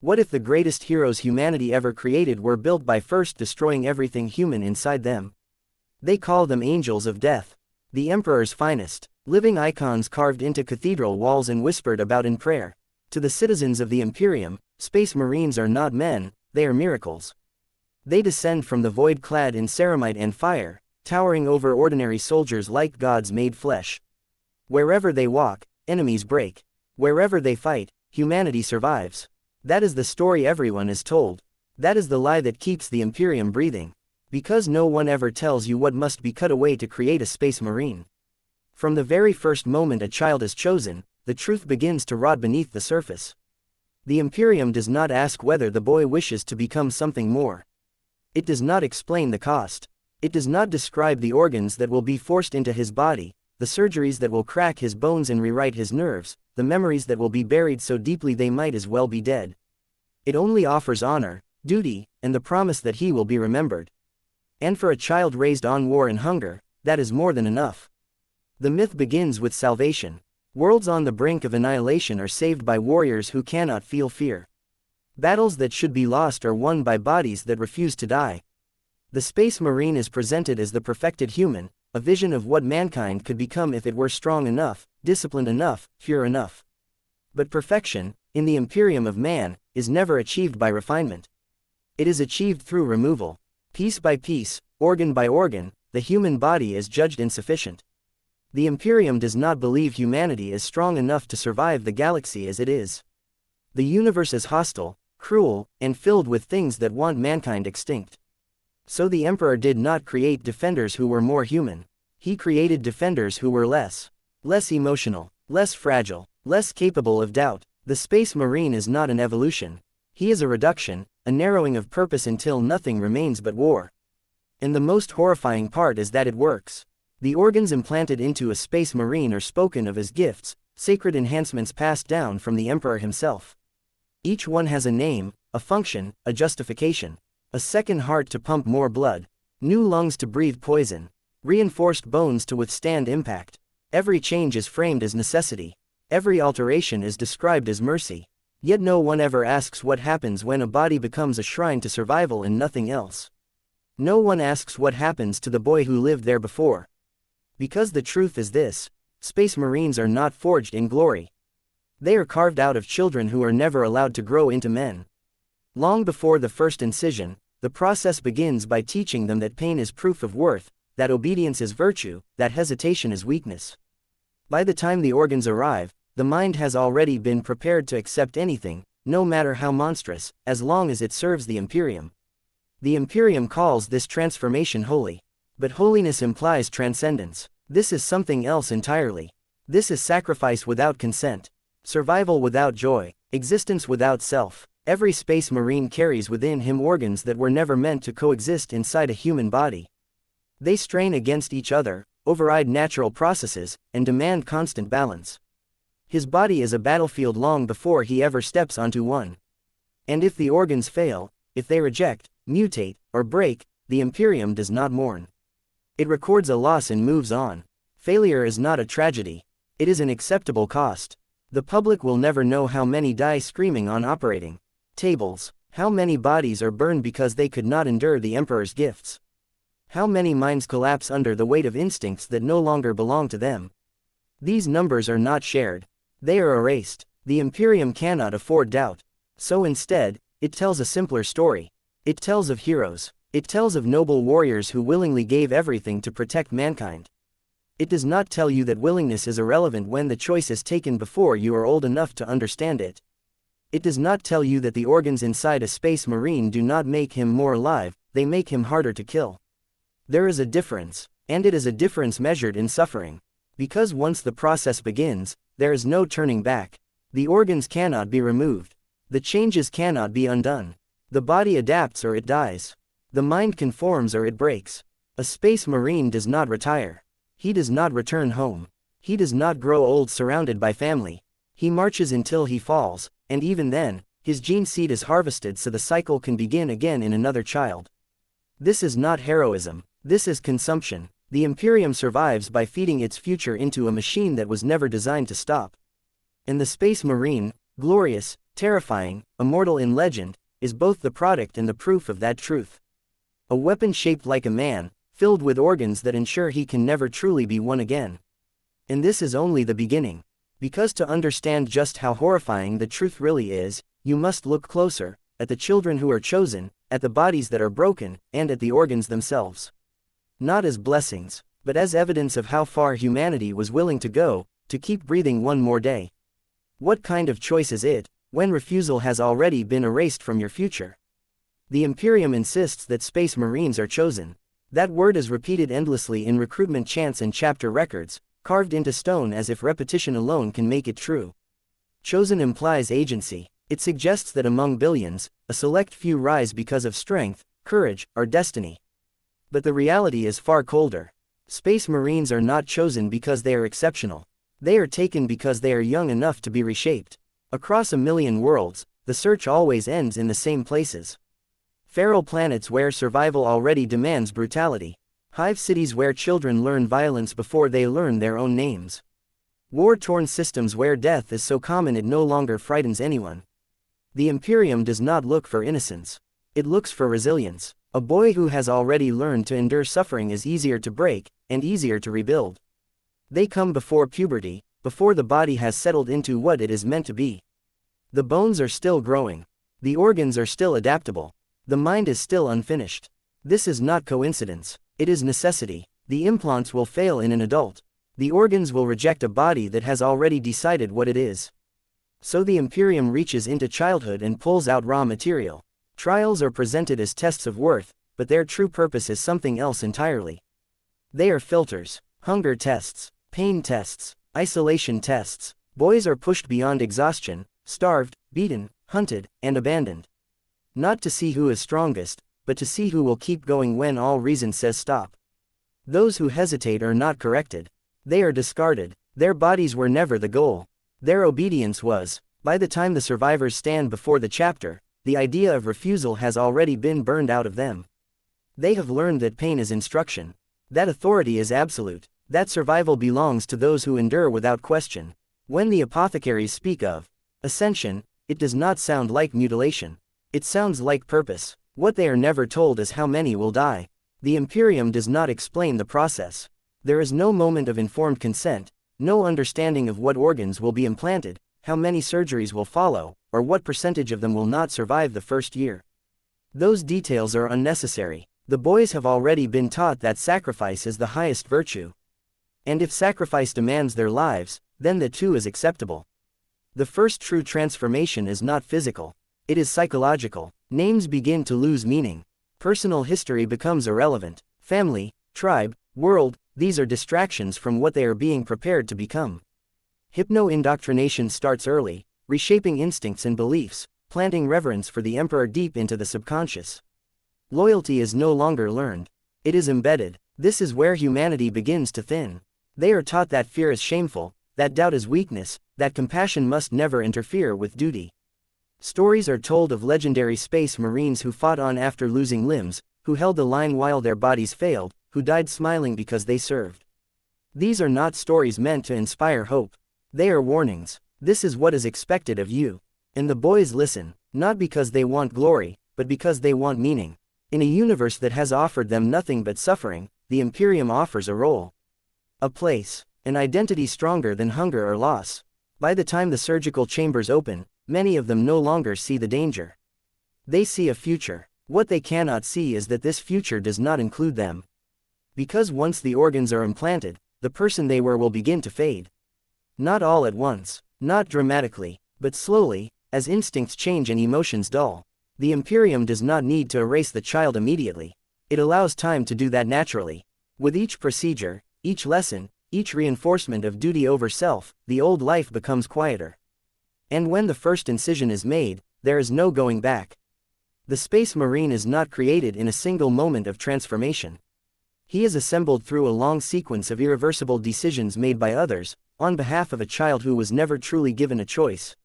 What if the greatest heroes humanity ever created were built by first destroying everything human inside them? They call them angels of death. The Emperor's finest, living icons carved into cathedral walls and whispered about in prayer. To the citizens of the Imperium, Space Marines are not men, they are miracles. They descend from the void clad in ceramite and fire, towering over ordinary soldiers like gods made flesh. Wherever they walk, enemies break. Wherever they fight, humanity survives. That is the story everyone is told. That is the lie that keeps the Imperium breathing. Because no one ever tells you what must be cut away to create a Space Marine. From the very first moment a child is chosen, the truth begins to rot beneath the surface. The Imperium does not ask whether the boy wishes to become something more. It does not explain the cost. It does not describe the organs that will be forced into his body, the surgeries that will crack his bones and rewrite his nerves, the memories that will be buried so deeply they might as well be dead. It only offers honor, duty, and the promise that he will be remembered. And for a child raised on war and hunger, that is more than enough. The myth begins with salvation. Worlds on the brink of annihilation are saved by warriors who cannot feel fear. Battles that should be lost are won by bodies that refuse to die. The Space Marine is presented as the perfected human, a vision of what mankind could become if it were strong enough, disciplined enough, pure enough. But perfection, in the Imperium of man, is never achieved by refinement. It is achieved through removal. Piece by piece, organ by organ, the human body is judged insufficient. The Imperium does not believe humanity is strong enough to survive the galaxy as it is. The universe is hostile, cruel, and filled with things that want mankind extinct. So the Emperor did not create defenders who were more human. He created defenders who were less emotional, less fragile, less capable of doubt. The Space Marine is not an evolution. He is a reduction, a narrowing of purpose until nothing remains but war. And the most horrifying part is that it works. The organs implanted into a Space Marine are spoken of as gifts, sacred enhancements passed down from the Emperor himself. Each one has a name, a function, a justification. A second heart to pump more blood, new lungs to breathe poison, reinforced bones to withstand impact. Every change is framed as necessity. Every alteration is described as mercy. Yet no one ever asks what happens when a body becomes a shrine to survival and nothing else. No one asks what happens to the boy who lived there before. Because the truth is this: Space Marines are not forged in glory. They are carved out of children who are never allowed to grow into men. Long before the first incision, the process begins by teaching them that pain is proof of worth, that obedience is virtue, that hesitation is weakness. By the time the organs arrive, the mind has already been prepared to accept anything, no matter how monstrous, as long as it serves the Imperium. The Imperium calls this transformation holy. But holiness implies transcendence. This is something else entirely. This is sacrifice without consent, survival without joy, existence without self. Every Space Marine carries within him organs that were never meant to coexist inside a human body. They strain against each other, override natural processes, and demand constant balance. His body is a battlefield long before he ever steps onto one. And if the organs fail, if they reject, mutate, or break, the Imperium does not mourn. It records a loss and moves on. Failure is not a tragedy. It is an acceptable cost. The public will never know how many die screaming on operating tables, how many bodies are burned because they could not endure the Emperor's gifts. How many minds collapse under the weight of instincts that no longer belong to them. These numbers are not shared. They are erased. The Imperium cannot afford doubt. So instead, it tells a simpler story. It tells of heroes. It tells of noble warriors who willingly gave everything to protect mankind. It does not tell you that willingness is irrelevant when the choice is taken before you are old enough to understand it. It does not tell you that the organs inside a Space Marine do not make him more alive, they make him harder to kill. There is a difference, and it is a difference measured in suffering. Because once the process begins, there is no turning back. The organs cannot be removed. The changes cannot be undone. The body adapts or it dies. The mind conforms or it breaks. A Space Marine does not retire. He does not return home. He does not grow old surrounded by family. He marches until he falls, and even then, his gene seed is harvested so the cycle can begin again in another child. This is not heroism. This is consumption. The Imperium survives by feeding its future into a machine that was never designed to stop. And the Space Marine, glorious, terrifying, immortal in legend, is both the product and the proof of that truth. A weapon shaped like a man, filled with organs that ensure he can never truly be one again. And this is only the beginning. Because to understand just how horrifying the truth really is, you must look closer, at the children who are chosen, at the bodies that are broken, and at the organs themselves. Not as blessings, but as evidence of how far humanity was willing to go, to keep breathing one more day. What kind of choice is it, when refusal has already been erased from your future? The Imperium insists that Space Marines are chosen. That word is repeated endlessly in recruitment chants and chapter records, carved into stone as if repetition alone can make it true. Chosen implies agency. It suggests that among billions, a select few rise because of strength, courage, or destiny. But the reality is far colder. Space Marines are not chosen because they are exceptional. They are taken because they are young enough to be reshaped. Across a million worlds, the search always ends in the same places. Feral planets where survival already demands brutality. Hive cities where children learn violence before they learn their own names. War-torn systems where death is so common it no longer frightens anyone. The Imperium does not look for innocence. It looks for resilience. A boy who has already learned to endure suffering is easier to break, and easier to rebuild. They come before puberty, before the body has settled into what it is meant to be. The bones are still growing. The organs are still adaptable. The mind is still unfinished. This is not coincidence. It is necessity. The implants will fail in an adult. The organs will reject a body that has already decided what it is. So the Imperium reaches into childhood and pulls out raw material. Trials are presented as tests of worth, but their true purpose is something else entirely. They are filters, hunger tests, pain tests, isolation tests. Boys are pushed beyond exhaustion, starved, beaten, hunted, and abandoned. Not to see who is strongest, but to see who will keep going when all reason says stop. Those who hesitate are not corrected. They are discarded. Their bodies were never the goal. Their obedience was. By the time the survivors stand before the chapter, the idea of refusal has already been burned out of them. They have learned that pain is instruction. That authority is absolute. That survival belongs to those who endure without question. When the apothecaries speak of ascension, it does not sound like mutilation. It sounds like purpose. What they are never told is how many will die. The Imperium does not explain the process. There is no moment of informed consent, no understanding of what organs will be implanted, how many surgeries will follow, or what percentage of them will not survive the first year. Those details are unnecessary. The boys have already been taught that sacrifice is the highest virtue. And if sacrifice demands their lives, then that too is acceptable. The first true transformation is not physical. It is psychological. Names begin to lose meaning. Personal history becomes irrelevant. Family, tribe, world, these are distractions from what they are being prepared to become. Hypno-indoctrination starts early, reshaping instincts and beliefs, planting reverence for the Emperor deep into the subconscious. Loyalty is no longer learned. It is embedded. This is where humanity begins to thin. They are taught that fear is shameful, that doubt is weakness, that compassion must never interfere with duty. Stories are told of legendary space marines who fought on after losing limbs, who held the line while their bodies failed, who died smiling because they served. These are not stories meant to inspire hope. They are warnings. This is what is expected of you. And the boys listen, not because they want glory, but because they want meaning. In a universe that has offered them nothing but suffering, the Imperium offers a role. A place. An identity stronger than hunger or loss. By the time the surgical chambers open, many of them no longer see the danger. They see a future. What they cannot see is that this future does not include them. Because once the organs are implanted, the person they were will begin to fade. Not all at once, not dramatically, but slowly, as instincts change and emotions dull. The Imperium does not need to erase the child immediately. It allows time to do that naturally. With each procedure, each lesson, each reinforcement of duty over self, the old life becomes quieter. And when the first incision is made, there is no going back. The Space Marine is not created in a single moment of transformation. He is assembled through a long sequence of irreversible decisions made by others, on behalf of a child who was never truly given a choice.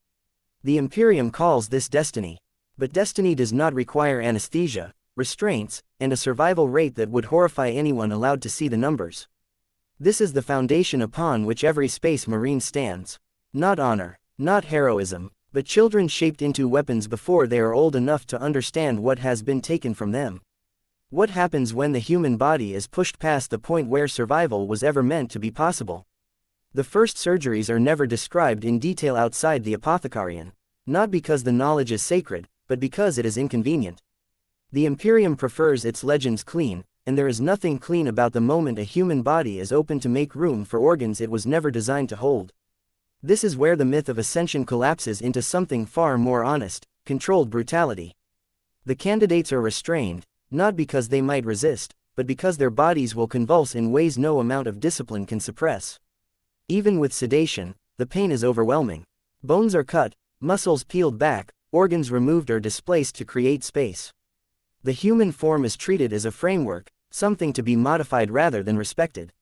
The Imperium calls this destiny. But destiny does not require anesthesia, restraints, and a survival rate that would horrify anyone allowed to see the numbers. This is the foundation upon which every Space Marine stands. Not honor, not heroism, But children shaped into weapons before they are old enough to understand what has been taken from them. What happens when the human body is pushed past the point where survival was ever meant to be possible? The first surgeries are never described in detail outside the Apothecarion, not because the knowledge is sacred, but because it is inconvenient. The Imperium prefers its legends clean, and there is nothing clean about the moment a human body is open to make room for organs it was never designed to hold. This is where the myth of ascension collapses into something far more honest, controlled brutality. The candidates are restrained, not because they might resist, but because their bodies will convulse in ways no amount of discipline can suppress. Even with sedation, the pain is overwhelming. Bones are cut, muscles peeled back, organs removed or displaced to create space. The human form is treated as a framework, something to be modified rather than respected.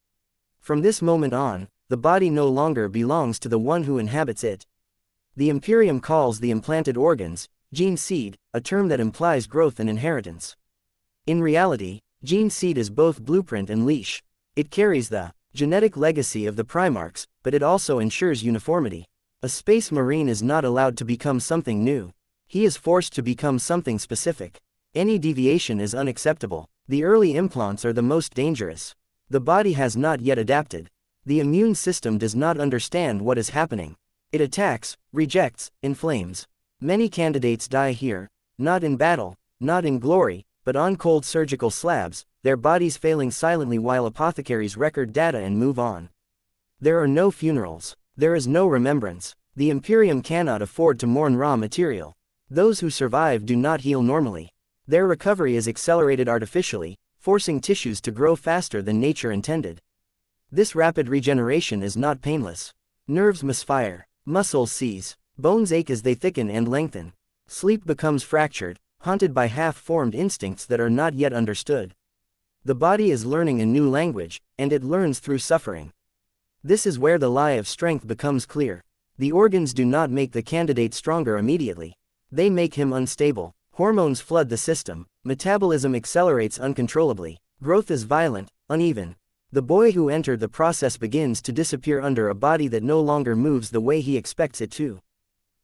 From this moment on, the body no longer belongs to the one who inhabits it. The Imperium calls the implanted organs gene seed, a term that implies growth and inheritance. In reality, gene seed is both blueprint and leash. It carries the genetic legacy of the Primarchs, but it also ensures uniformity. A space marine is not allowed to become something new. He is forced to become something specific. Any deviation is unacceptable. The early implants are the most dangerous. The body has not yet adapted. The immune system does not understand what is happening. It attacks, rejects, inflames. Many candidates die here, not in battle, not in glory, but on cold surgical slabs, their bodies failing silently while apothecaries record data and move on. There are no funerals. There is no remembrance. The Imperium cannot afford to mourn raw material. Those who survive do not heal normally. Their recovery is accelerated artificially, forcing tissues to grow faster than nature intended. This rapid regeneration is not painless. Nerves misfire, muscles seize, bones ache as they thicken and lengthen. Sleep becomes fractured, haunted by half-formed instincts that are not yet understood. The body is learning a new language, and it learns through suffering. This is where the lie of strength becomes clear. The organs do not make the candidate stronger immediately. They make him unstable. Hormones flood the system, metabolism accelerates uncontrollably, growth is violent, uneven. The boy who entered the process begins to disappear under a body that no longer moves the way he expects it to.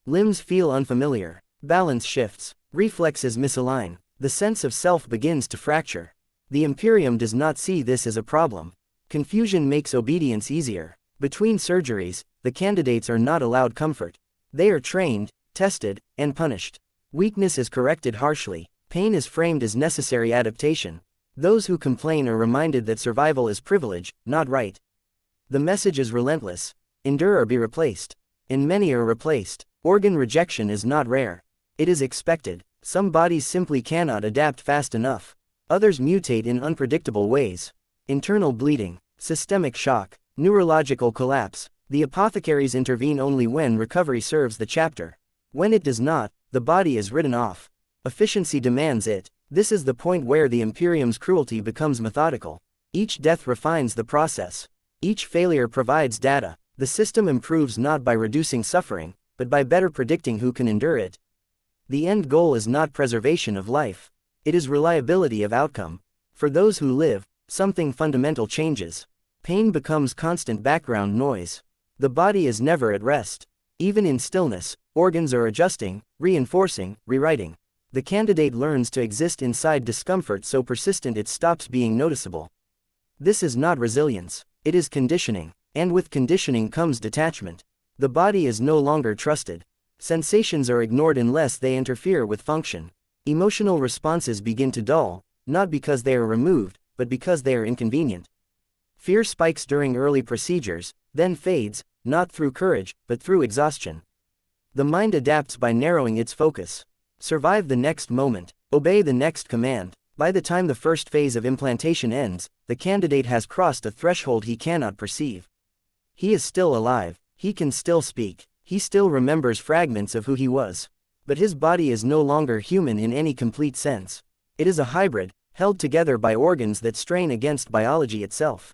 Limbs feel unfamiliar, balance shifts, reflexes misalign, the sense of self begins to fracture. The Imperium does not see this as a problem. Confusion makes obedience easier. Between surgeries, the candidates are not allowed comfort. They are trained, tested, and punished. Weakness is corrected harshly. Pain is framed as necessary adaptation. Those who complain are reminded that survival is privilege, not right. The message is relentless. Endure or be replaced. And many are replaced. Organ rejection is not rare. It is expected. Some bodies simply cannot adapt fast enough. Others mutate in unpredictable ways. Internal bleeding, systemic shock, neurological collapse. The apothecaries intervene only when recovery serves the chapter. When it does not, the body is written off. Efficiency demands it. This is the point where the Imperium's cruelty becomes methodical. Each death refines the process. Each failure provides data. The system improves not by reducing suffering, but by better predicting who can endure it. The end goal is not preservation of life. It is reliability of outcome. For those who live, something fundamental changes. Pain becomes constant background noise. The body is never at rest. Even in stillness, organs are adjusting, reinforcing, rewriting. The candidate learns to exist inside discomfort so persistent it stops being noticeable. This is not resilience, it is conditioning, and with conditioning comes detachment. The body is no longer trusted. Sensations are ignored unless they interfere with function. Emotional responses begin to dull, not because they are removed, but because they are inconvenient. Fear spikes during early procedures, then fades, not through courage, but through exhaustion. The mind adapts by narrowing its focus. Survive the next moment, obey the next command. By the time the first phase of implantation ends, the candidate has crossed a threshold he cannot perceive. He is still alive, he can still speak, he still remembers fragments of who he was. But his body is no longer human in any complete sense. It is a hybrid, held together by organs that strain against biology itself.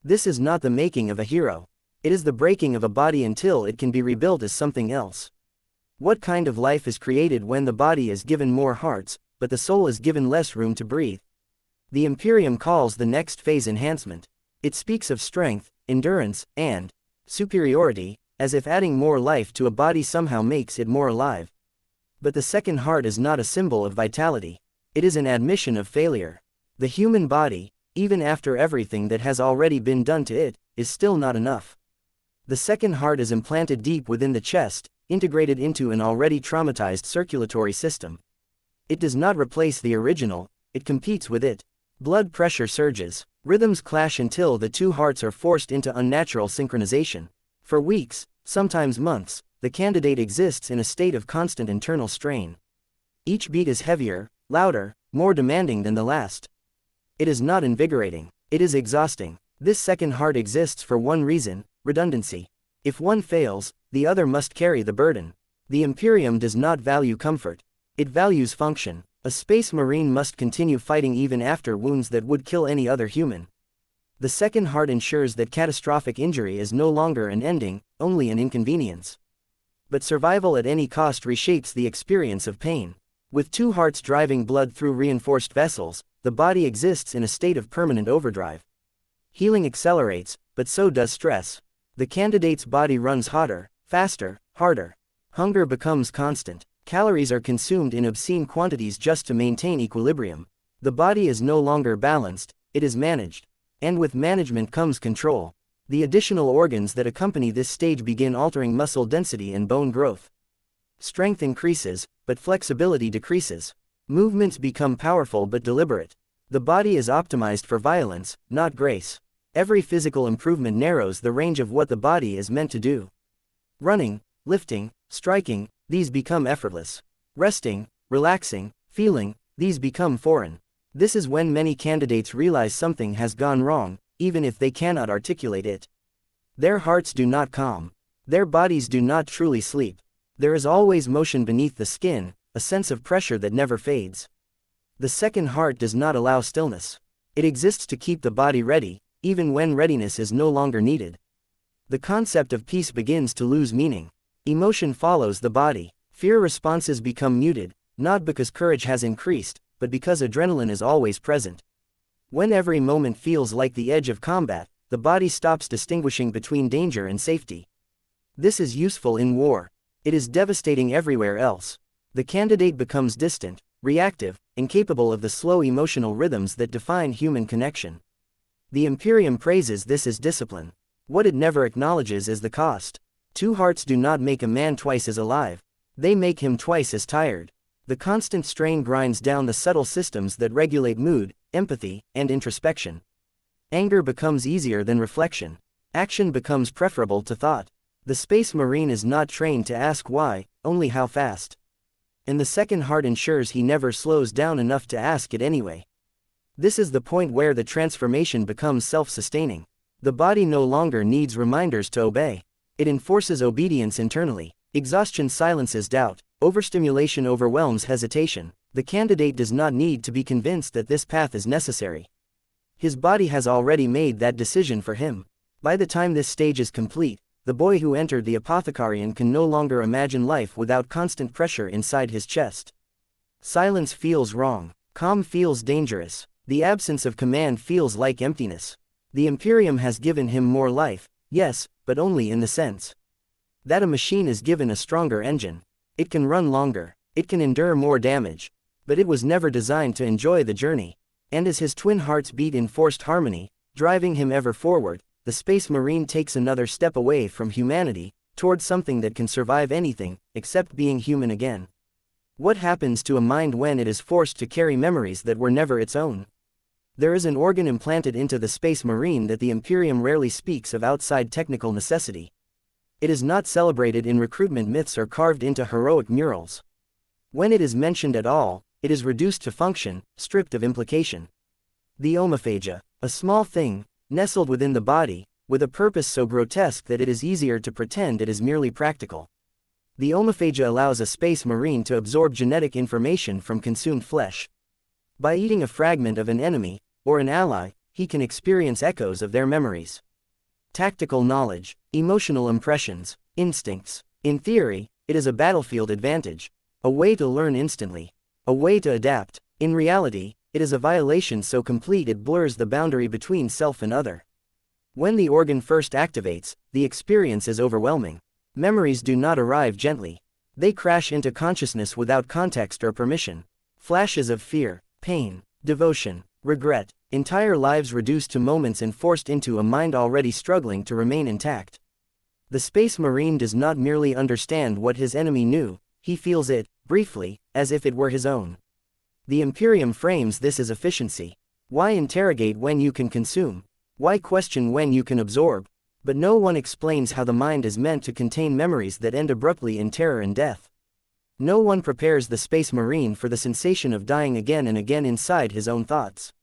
This is not the making of a hero. It is the breaking of a body until it can be rebuilt as something else. What kind of life is created when the body is given more hearts, but the soul is given less room to breathe? The Imperium calls the next phase enhancement. It speaks of strength, endurance, and superiority, as if adding more life to a body somehow makes it more alive. But the second heart is not a symbol of vitality. It is an admission of failure. The human body, even after everything that has already been done to it, is still not enough. The second heart is implanted deep within the chest, integrated into an already traumatized circulatory system. It does not replace the original, it competes with it. Blood pressure surges, rhythms clash until the two hearts are forced into unnatural synchronization. For weeks, sometimes months, the candidate exists in a state of constant internal strain. Each beat is heavier, louder, more demanding than the last. It is not invigorating, it is exhausting. This second heart exists for one reason: redundancy. If one fails, the other must carry the burden. The Imperium does not value comfort. It values function. A space marine must continue fighting even after wounds that would kill any other human. The second heart ensures that catastrophic injury is no longer an ending, only an inconvenience. But survival at any cost reshapes the experience of pain. With two hearts driving blood through reinforced vessels, the body exists in a state of permanent overdrive. Healing accelerates, but so does stress. The candidate's body runs hotter, faster, harder. Hunger becomes constant. Calories are consumed in obscene quantities just to maintain equilibrium. The body is no longer balanced, it is managed. And with management comes control. The additional organs that accompany this stage begin altering muscle density and bone growth. Strength increases, but flexibility decreases. Movements become powerful but deliberate. The body is optimized for violence, not grace. Every physical improvement narrows the range of what the body is meant to do. Running, lifting, striking, these become effortless. Resting, relaxing, feeling, these become foreign. This is when many candidates realize something has gone wrong, even if they cannot articulate it. Their hearts do not calm. Their bodies do not truly sleep. There is always motion beneath the skin, a sense of pressure that never fades. The second heart does not allow stillness. It exists to keep the body ready, even when readiness is no longer needed. The concept of peace begins to lose meaning. Emotion follows the body. Fear responses become muted, not because courage has increased, but because adrenaline is always present. When every moment feels like the edge of combat, the body stops distinguishing between danger and safety. This is useful in war. It is devastating everywhere else. The candidate becomes distant, reactive, incapable of the slow emotional rhythms that define human connection. The Imperium praises this as discipline. What it never acknowledges is the cost. Two hearts do not make a man twice as alive. They make him twice as tired. The constant strain grinds down the subtle systems that regulate mood, empathy, and introspection. Anger becomes easier than reflection. Action becomes preferable to thought. The Space Marine is not trained to ask why, only how fast. And the second heart ensures he never slows down enough to ask it anyway. This is the point where the transformation becomes self-sustaining. The body no longer needs reminders to obey. It enforces obedience internally. Exhaustion silences doubt. Overstimulation overwhelms hesitation. The candidate does not need to be convinced that this path is necessary. His body has already made that decision for him. By the time this stage is complete, the boy who entered the Apothecarion can no longer imagine life without constant pressure inside his chest. Silence feels wrong. Calm feels dangerous. The absence of command feels like emptiness. The Imperium has given him more life, yes, but only in the sense that a machine is given a stronger engine. It can run longer, it can endure more damage, but it was never designed to enjoy the journey. And as his twin hearts beat in forced harmony, driving him ever forward, the Space Marine takes another step away from humanity, towards something that can survive anything, except being human again. What happens to a mind when it is forced to carry memories that were never its own? There is an organ implanted into the Space Marine that the Imperium rarely speaks of outside technical necessity. It is not celebrated in recruitment myths or carved into heroic murals. When it is mentioned at all, it is reduced to function, stripped of implication. The omophagia, a small thing, nestled within the body, with a purpose so grotesque that it is easier to pretend it is merely practical. The omophagia allows a Space Marine to absorb genetic information from consumed flesh. By eating a fragment of an enemy, or an ally, he can experience echoes of their memories. Tactical knowledge, emotional impressions, instincts. In theory, it is a battlefield advantage. A way to learn instantly. A way to adapt. In reality, it is a violation so complete it blurs the boundary between self and other. When the organ first activates, the experience is overwhelming. Memories do not arrive gently. They crash into consciousness without context or permission. Flashes of fear, pain, devotion, regret, entire lives reduced to moments and forced into a mind already struggling to remain intact. The Space Marine does not merely understand what his enemy knew, he feels it, briefly, as if it were his own. The Imperium frames this as efficiency. Why interrogate when you can consume? Why question when you can absorb? But no one explains how the mind is meant to contain memories that end abruptly in terror and death. No one prepares the Space Marine for the sensation of dying again and again inside his own thoughts.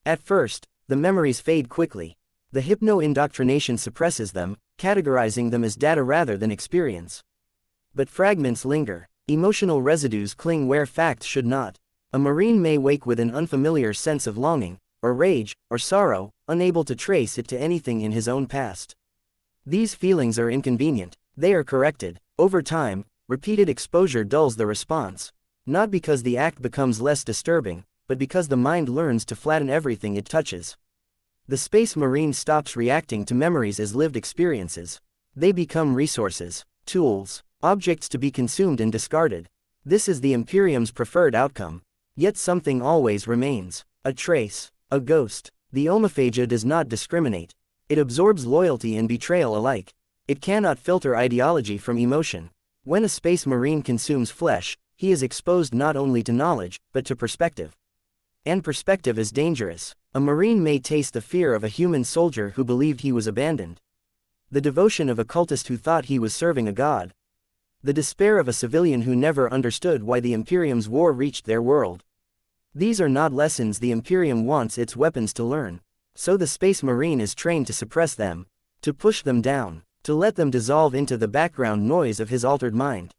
At first, the memories fade quickly. The hypno-indoctrination suppresses them, categorizing them as data rather than experience. But fragments linger. Emotional residues cling where facts should not. A Marine may wake with an unfamiliar sense of longing, or rage, or sorrow, unable to trace it to anything in his own past. These feelings are inconvenient. They are corrected. Over time, repeated exposure dulls the response. Not because the act becomes less disturbing, but because the mind learns to flatten everything it touches. The Space Marine stops reacting to memories as lived experiences. They become resources, tools, objects to be consumed and discarded. This is the Imperium's preferred outcome. Yet something always remains. A trace, a ghost. The Omophagia does not discriminate. It absorbs loyalty and betrayal alike. It cannot filter ideology from emotion. When a Space Marine consumes flesh, he is exposed not only to knowledge, but to perspective. And perspective is dangerous. A Marine may taste the fear of a human soldier who believed he was abandoned. The devotion of a cultist who thought he was serving a god. The despair of a civilian who never understood why the Imperium's war reached their world. These are not lessons the Imperium wants its weapons to learn. So the Space Marine is trained to suppress them, to push them down, to let them dissolve into the background noise of his altered mind.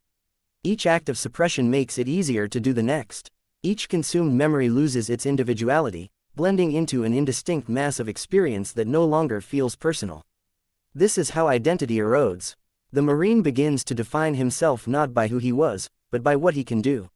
Each act of suppression makes it easier to do the next. Each consumed memory loses its individuality, blending into an indistinct mass of experience that no longer feels personal. This is how identity erodes. The Marine begins to define himself not by who he was, but by what he can do.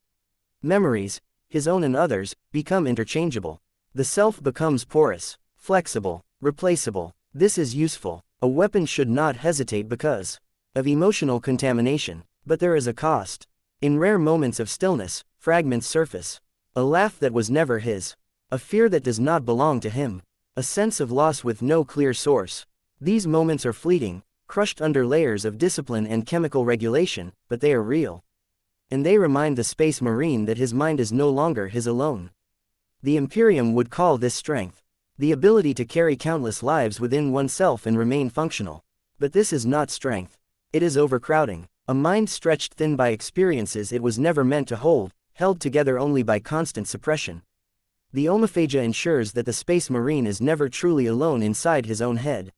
Memories, his own and others, become interchangeable. The self becomes porous, flexible, replaceable. This is useful. A weapon should not hesitate because of emotional contamination. But there is a cost. In rare moments of stillness, fragments surface. A laugh that was never his. A fear that does not belong to him. A sense of loss with no clear source. These moments are fleeting, crushed under layers of discipline and chemical regulation, but they are real. And they remind the Space Marine that his mind is no longer his alone. The Imperium would call this strength. The ability to carry countless lives within oneself and remain functional. But this is not strength. It is overcrowding. A mind stretched thin by experiences it was never meant to hold, held together only by constant suppression. The Omophagia ensures that the Space Marine is never truly alone inside his own head.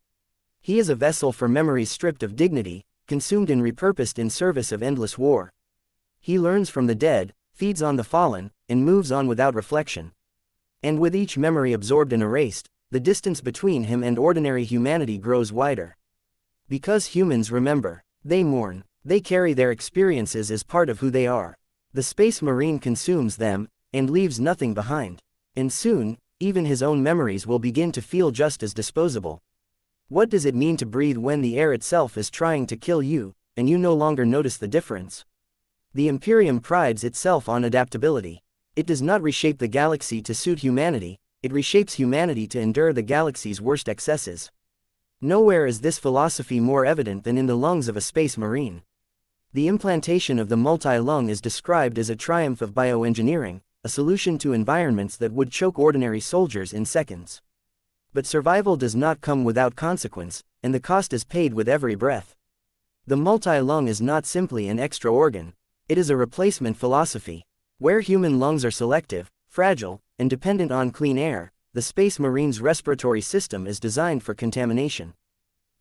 He is a vessel for memories stripped of dignity, consumed and repurposed in service of endless war. He learns from the dead, feeds on the fallen, and moves on without reflection. And with each memory absorbed and erased, the distance between him and ordinary humanity grows wider. Because humans remember, they mourn, they carry their experiences as part of who they are. The Space Marine consumes them, and leaves nothing behind. And soon, even his own memories will begin to feel just as disposable. What does it mean to breathe when the air itself is trying to kill you, and you no longer notice the difference? The Imperium prides itself on adaptability. It does not reshape the galaxy to suit humanity, it reshapes humanity to endure the galaxy's worst excesses. Nowhere is this philosophy more evident than in the lungs of a Space Marine. The implantation of the multi-lung is described as a triumph of bioengineering, a solution to environments that would choke ordinary soldiers in seconds. But survival does not come without consequence, and the cost is paid with every breath. The multi-lung is not simply an extra organ, it is a replacement philosophy. Where human lungs are selective, fragile, and dependent on clean air, the Space Marine's respiratory system is designed for contamination.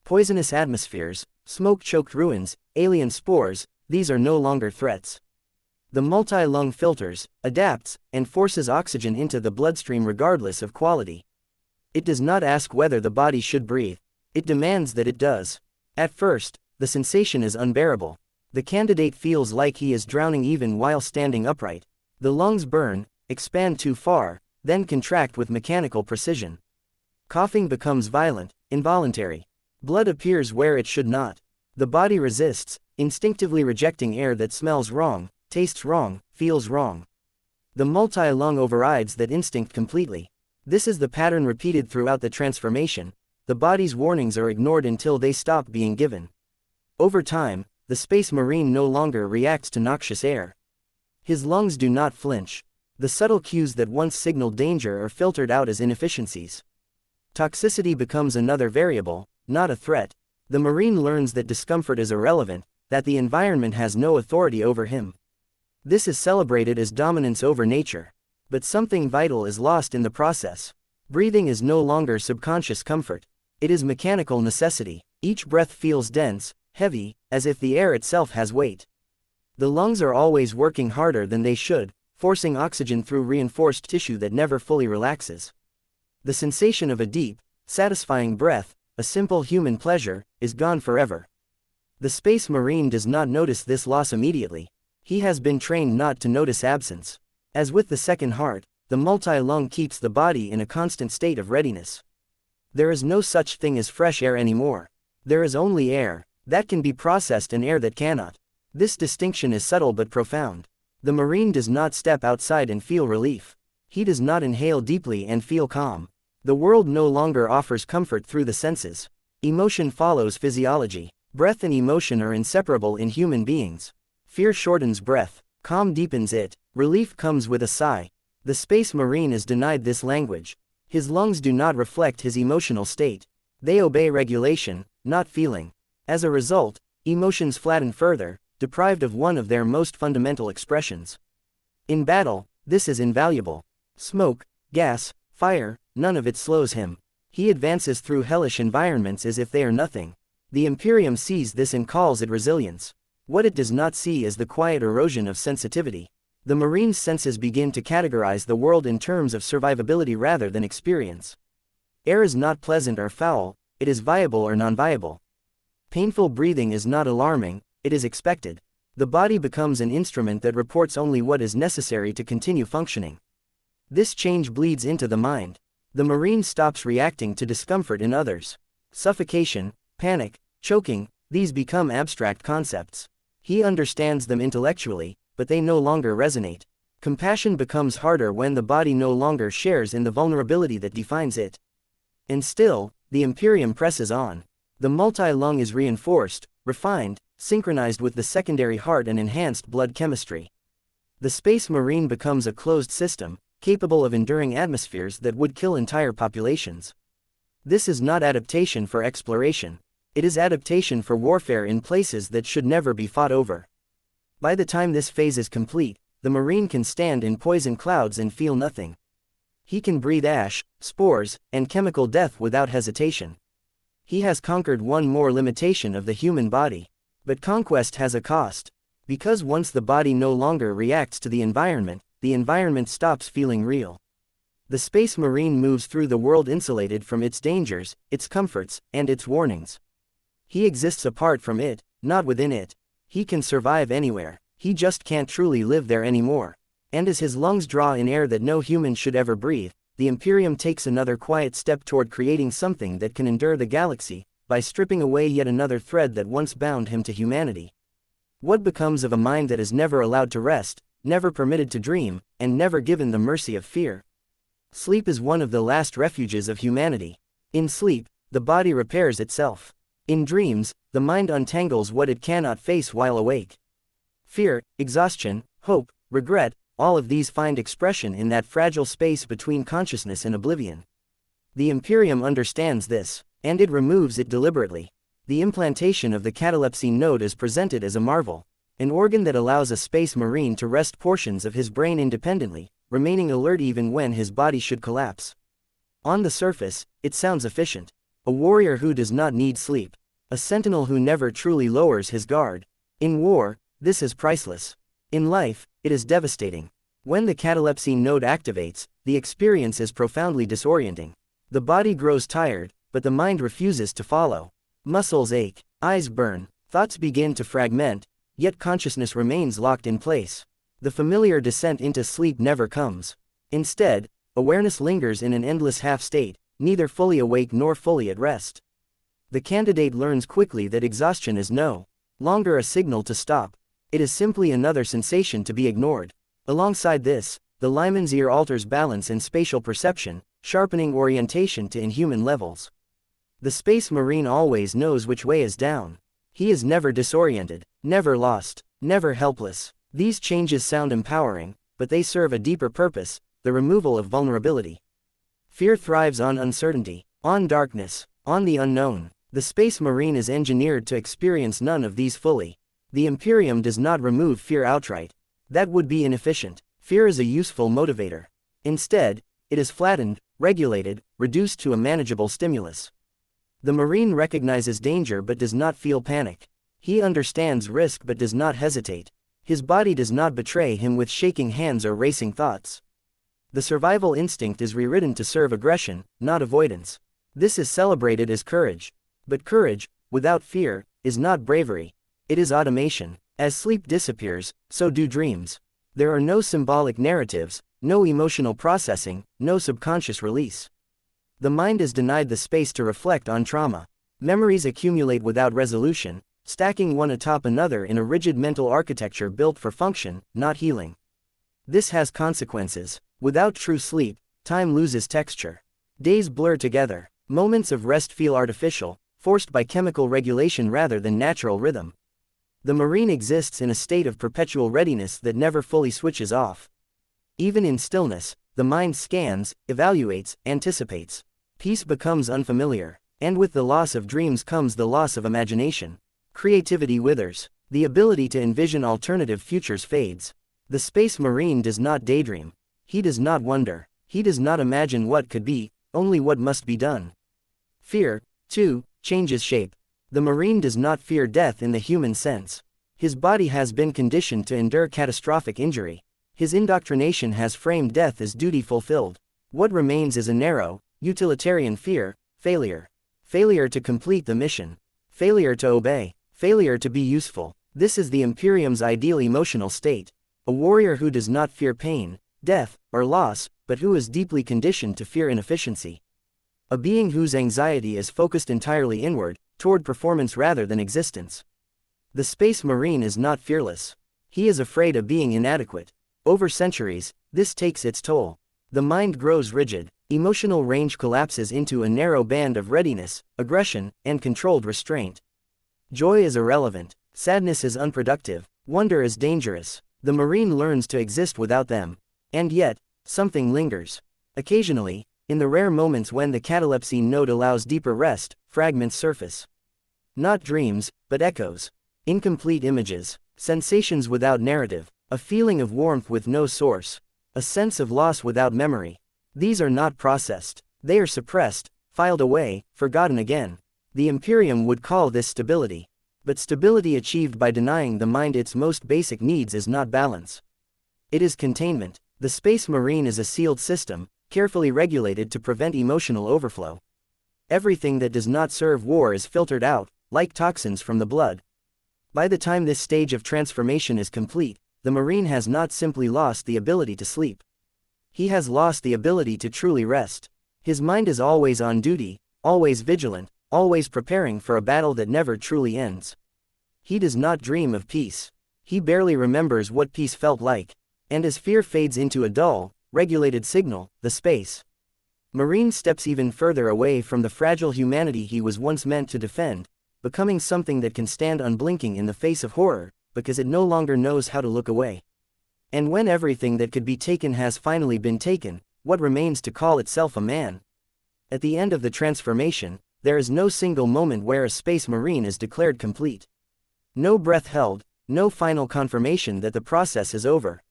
Poisonous atmospheres, smoke-choked ruins, alien spores, these are no longer threats. The multi-lung filters, adapts, and forces oxygen into the bloodstream regardless of quality. It does not ask whether the body should breathe, it demands that it does. At first, the sensation is unbearable. The candidate feels like he is drowning even while standing upright. The lungs burn, expand too far, then contract with mechanical precision. Coughing becomes violent, involuntary. Blood appears where it should not. The body resists, instinctively rejecting air that smells wrong, tastes wrong, feels wrong. The multi-lung overrides that instinct completely. This is the pattern repeated throughout the transformation. The body's warnings are ignored until they stop being given. Over time, the Space Marine no longer reacts to noxious air. His lungs do not flinch. The subtle cues that once signaled danger are filtered out as inefficiencies. Toxicity becomes another variable, not a threat. The Marine learns that discomfort is irrelevant, that the environment has no authority over him. This is celebrated as dominance over nature. But something vital is lost in the process. Breathing is no longer subconscious comfort. It is mechanical necessity. Each breath feels dense, heavy, as if the air itself has weight. The lungs are always working harder than they should, forcing oxygen through reinforced tissue that never fully relaxes. The sensation of a deep, satisfying breath, a simple human pleasure, is gone forever. The Space Marine does not notice this loss immediately. He has been trained not to notice absence. As with the second heart, the multi-lung keeps the body in a constant state of readiness. There is no such thing as fresh air anymore. There is only air that can be processed and air that cannot. This distinction is subtle but profound. The Marine does not step outside and feel relief. He does not inhale deeply and feel calm. The world no longer offers comfort through the senses. Emotion follows physiology. Breath and emotion are inseparable in human beings. Fear shortens breath. Calm deepens it. Relief comes with a sigh. The Space Marine is denied this language. His lungs do not reflect his emotional state. They obey regulation, not feeling. As a result, emotions flatten further, deprived of one of their most fundamental expressions. In battle, this is invaluable. Smoke, gas, fire, none of it slows him. He advances through hellish environments as if they are nothing. The Imperium sees this and calls it resilience. What it does not see is the quiet erosion of sensitivity. The Marine's senses begin to categorize the world in terms of survivability rather than experience. Air is not pleasant or foul, it is viable or non-viable. Painful breathing is not alarming, it is expected. The body becomes an instrument that reports only what is necessary to continue functioning. This change bleeds into the mind. The Marine stops reacting to discomfort in others. Suffocation, panic, choking, these become abstract concepts. He understands them intellectually, but they no longer resonate. Compassion becomes harder when the body no longer shares in the vulnerability that defines it. And still, the Imperium presses on. The multi-lung is reinforced, refined, synchronized with the secondary heart and enhanced blood chemistry. The Space Marine becomes a closed system, capable of enduring atmospheres that would kill entire populations. This is not adaptation for exploration. It is adaptation for warfare in places that should never be fought over. By the time this phase is complete, the Marine can stand in poison clouds and feel nothing. He can breathe ash, spores, and chemical death without hesitation. He has conquered one more limitation of the human body. But conquest has a cost. Because once the body no longer reacts to the environment stops feeling real. The Space Marine moves through the world insulated from its dangers, its comforts, and its warnings. He exists apart from it, not within it. He can survive anywhere. He just can't truly live there anymore. And as his lungs draw in air that no human should ever breathe, the Imperium takes another quiet step toward creating something that can endure the galaxy, by stripping away yet another thread that once bound him to humanity. What becomes of a mind that is never allowed to rest, never permitted to dream, and never given the mercy of fear? Sleep is one of the last refuges of humanity. In sleep, the body repairs itself. In dreams, the mind untangles what it cannot face while awake. Fear, exhaustion, hope, regret, all of these find expression in that fragile space between consciousness and oblivion. The Imperium understands this, and it removes it deliberately. The implantation of the catalepsy node is presented as a marvel, an organ that allows a Space Marine to rest portions of his brain independently, remaining alert even when his body should collapse. On the surface, it sounds efficient. A warrior who does not need sleep. A sentinel who never truly lowers his guard. In war, this is priceless. In life, it is devastating. When the catalepsy node activates, the experience is profoundly disorienting. The body grows tired, but the mind refuses to follow. Muscles ache, eyes burn, thoughts begin to fragment, yet consciousness remains locked in place. The familiar descent into sleep never comes. Instead, awareness lingers in an endless half-state, neither fully awake nor fully at rest. The candidate learns quickly that exhaustion is no longer a signal to stop. It is simply another sensation to be ignored. Alongside this, the liman's ear alters balance and spatial perception, sharpening orientation to inhuman levels. The Space Marine always knows which way is down. He is never disoriented, never lost, never helpless. These changes sound empowering, but they serve a deeper purpose, the removal of vulnerability. Fear thrives on uncertainty, on darkness, on the unknown. The Space Marine is engineered to experience none of these fully. The Imperium does not remove fear outright. That would be inefficient. Fear is a useful motivator. Instead, it is flattened, regulated, reduced to a manageable stimulus. The Marine recognizes danger but does not feel panic. He understands risk but does not hesitate. His body does not betray him with shaking hands or racing thoughts. The survival instinct is rewritten to serve aggression, not avoidance. This is celebrated as courage. But courage, without fear, is not bravery. It is automation. As sleep disappears, so do dreams. There are no symbolic narratives, no emotional processing, no subconscious release. The mind is denied the space to reflect on trauma. Memories accumulate without resolution, stacking one atop another in a rigid mental architecture built for function, not healing. This has consequences. Without true sleep, time loses texture. Days blur together. Moments of rest feel artificial, forced by chemical regulation rather than natural rhythm. The Marine exists in a state of perpetual readiness that never fully switches off. Even in stillness, the mind scans, evaluates, anticipates. Peace becomes unfamiliar, and with the loss of dreams comes the loss of imagination. Creativity withers. The ability to envision alternative futures fades. The Space Marine does not daydream. He does not wonder. He does not imagine what could be, only what must be done. Fear, too, changes shape. The Marine does not fear death in the human sense. His body has been conditioned to endure catastrophic injury. His indoctrination has framed death as duty fulfilled. What remains is a narrow, utilitarian fear: failure. Failure to complete the mission. Failure to obey. Failure to be useful. This is the Imperium's ideal emotional state. A warrior who does not fear pain, death, or loss, but who is deeply conditioned to fear inefficiency. A being whose anxiety is focused entirely inward, toward performance rather than existence. The Space Marine is not fearless. He is afraid of being inadequate. Over centuries, this takes its toll. The mind grows rigid. Emotional range collapses into a narrow band of readiness, aggression, and controlled restraint. Joy is irrelevant. Sadness is unproductive. Wonder is dangerous. The Marine learns to exist without them. And yet, something lingers. Occasionally, in the rare moments when the catalepsine node allows deeper rest, fragments surface. Not dreams, but echoes. Incomplete images. Sensations without narrative. A feeling of warmth with no source. A sense of loss without memory. These are not processed. They are suppressed, filed away, forgotten again. The Imperium would call this stability. But stability achieved by denying the mind its most basic needs is not balance. It is containment. The Space Marine is a sealed system, carefully regulated to prevent emotional overflow. Everything that does not serve war is filtered out, like toxins from the blood. By the time this stage of transformation is complete, the Marine has not simply lost the ability to sleep. He has lost the ability to truly rest. His mind is always on duty, always vigilant, always preparing for a battle that never truly ends. He does not dream of peace. He barely remembers what peace felt like. And as fear fades into a dull, regulated signal, the Space Marine steps even further away from the fragile humanity he was once meant to defend, becoming something that can stand unblinking in the face of horror, because it no longer knows how to look away. And when everything that could be taken has finally been taken, what remains to call itself a man? At the end of the transformation, there is no single moment where a Space Marine is declared complete. No breath held, no final confirmation that the process is over.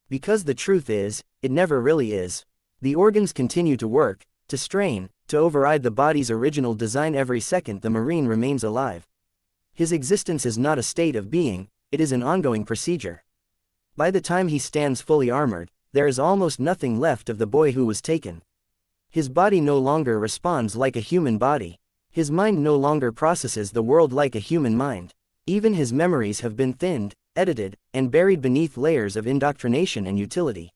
Because the truth is, it never really is. The organs continue to work, to strain, to override the body's original design every second the Marine remains alive. His existence is not a state of being, it is an ongoing procedure. By the time he stands fully armored, there is almost nothing left of the boy who was taken. His body no longer responds like a human body. His mind no longer processes the world like a human mind. Even his memories have been thinned, edited, and buried beneath layers of indoctrination and utility.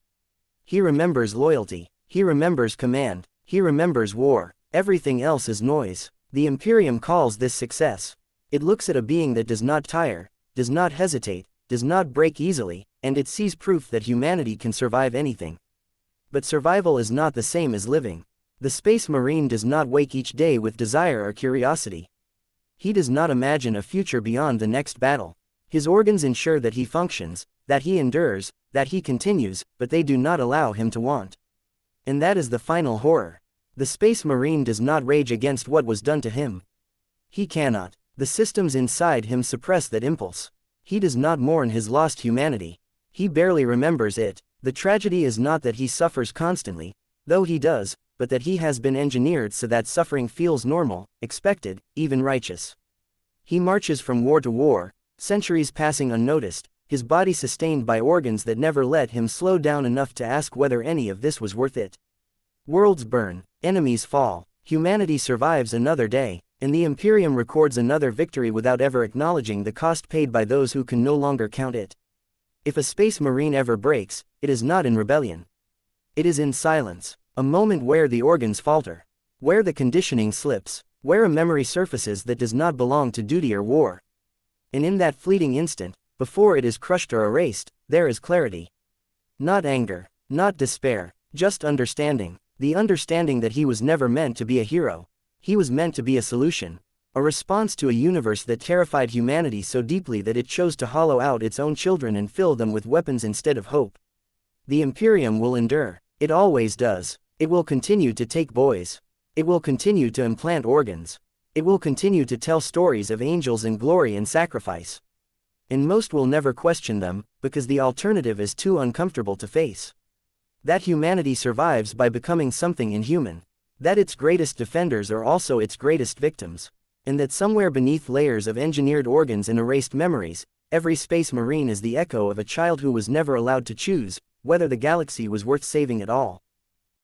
He remembers loyalty. He remembers command. He remembers war. Everything else is noise. The Imperium calls this success. It looks at a being that does not tire, does not hesitate, does not break easily, and it sees proof that humanity can survive anything. But survival is not the same as living. The Space Marine does not wake each day with desire or curiosity. He does not imagine a future beyond the next battle. His organs ensure that he functions, that he endures, that he continues, but they do not allow him to want. And that is the final horror. The Space Marine does not rage against what was done to him. He cannot. The systems inside him suppress that impulse. He does not mourn his lost humanity. He barely remembers it. The tragedy is not that he suffers constantly, though he does, but that he has been engineered so that suffering feels normal, expected, even righteous. He marches from war to war, centuries passing unnoticed, his body sustained by organs that never let him slow down enough to ask whether any of this was worth it. Worlds burn, enemies fall, humanity survives another day, and the Imperium records another victory without ever acknowledging the cost paid by those who can no longer count it. If a Space Marine ever breaks, it is not in rebellion. It is in silence, a moment where the organs falter, where the conditioning slips, where a memory surfaces that does not belong to duty or war. And in that fleeting instant, before it is crushed or erased, there is clarity. Not anger, not despair, just understanding. The understanding that he was never meant to be a hero. He was meant to be a solution. A response to a universe that terrified humanity so deeply that it chose to hollow out its own children and fill them with weapons instead of hope. The Imperium will endure. It always does. It will continue to take boys. It will continue to implant organs. It will continue to tell stories of angels and glory and sacrifice. And most will never question them, because the alternative is too uncomfortable to face. That humanity survives by becoming something inhuman. That its greatest defenders are also its greatest victims. And that somewhere beneath layers of engineered organs and erased memories, every Space Marine is the echo of a child who was never allowed to choose whether the galaxy was worth saving at all.